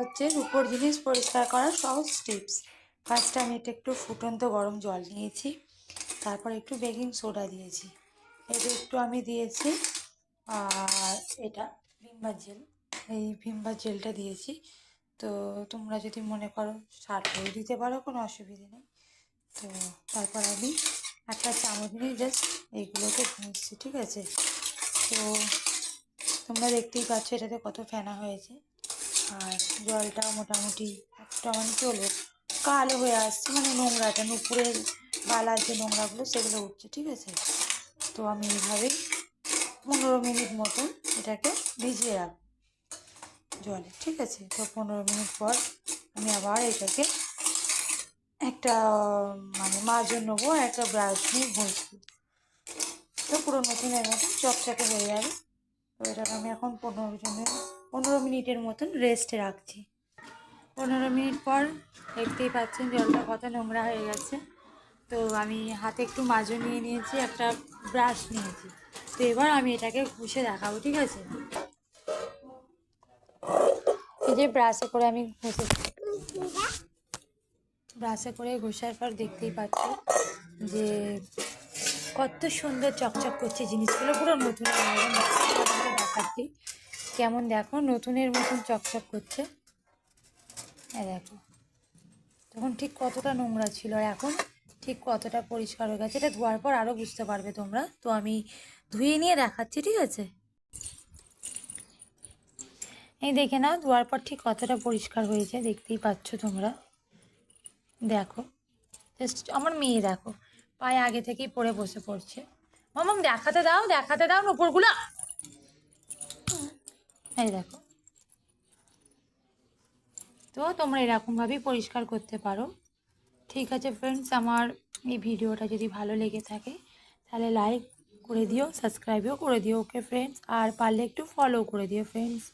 হচ্ছে রূপোর জিনিস পরিষ্কার করার সহজ টিপস। ফার্স্টে আমি এটা একটু ফুটন্ত গরম জল নিয়েছি, তারপর একটু বেকিং সোডা দিয়েছি, এটা একটু আমি দিয়েছি আর এটা ভিমবার জেল, এই ভিমবার জেলটা দিয়েছি। তো তোমরা যদি মনে করো সার্ফও দিতে পারো, কোনো অসুবিধে নেই। তো তারপর আমি একটা চামচ নিয়ে জাস্ট এইগুলোকে ঘুষছি, ঠিক আছে? তো তোমরা দেখতেই পাচ্ছ এটাতে কত ফেনা হয়েছে, আর জলটা মোটামুটি একটা মানে কী হলো কালো হয়ে আসছে, মানে নোংরাটা নুপুরের বালার যে নোংরাগুলো সেগুলো উঠছে, ঠিক আছে? তো আমি এইভাবেই 15 মিনিট মতন এটাকে ভিজিয়ে রাখবো জলে, ঠিক আছে? তো 15 মিনিট পর আমি আবার এটাকে একটা মানে মাজন নেবো, একটা ব্রাশ নিয়ে ঘষবো, তো পুরো নতুনের মতন চকচকে হয়ে যাবে। তো এটাকে আমি এখন 15 মিনিটের মতন রেস্টে রাখছি। 15 মিনিট পর দেখতেই পাচ্ছেন জলটা কত নোংরা হয়ে গেছে। তো আমি হাতে একটু মাজও নিয়ে নিয়েছি, একটা ব্রাশ নিয়েছি। তো এবার আমি এটাকে ঘষে দেখাবো, ঠিক আছে? এই যে ব্রাশে করে আমি ঘষেছি, ব্রাশে করে ঘষার পর দেখতেই পাচ্ছি যে কত সুন্দর চকচক করছে জিনিসগুলো, পুরো নতুন দেখাচ্ছি কেমন, দেখো নতুনের মতন চকচক করছে। দেখো তখন ঠিক কতটা নোংরা ছিল আর এখন ঠিক কতটা পরিষ্কার হয়ে গেছে। এটা ধোয়ার পর আরও বুঝতে পারবে তোমরা। তো আমি ধুয়ে নিয়ে দেখাচ্ছি, ঠিক আছে? এই দেখে নাও ধোয়ার পর ঠিক কতটা পরিষ্কার হয়েছে, দেখতেই পাচ্ছ তোমরা। দেখো জাস্ট আমার মেয়ে দেখো পায়ে আগে থেকেই পরে বসে পড়ছে। মামাম দেখাতে দাও, দেখাতে দাও নুপুরগুলো। এই দেখো, তো তোমরা এরকমভাবেই পরিষ্কার করতে পারো। ঠিক আছে ফ্রেন্ডস, আমার এই ভিডিওটা যদি ভালো লেগে থাকে তাহলে লাইক করে দিও, সাবস্ক্রাইবও করে দিও, ওকে ফ্রেন্ডস? আর পারলে একটু ফলো করে দিও ফ্রেন্ডস।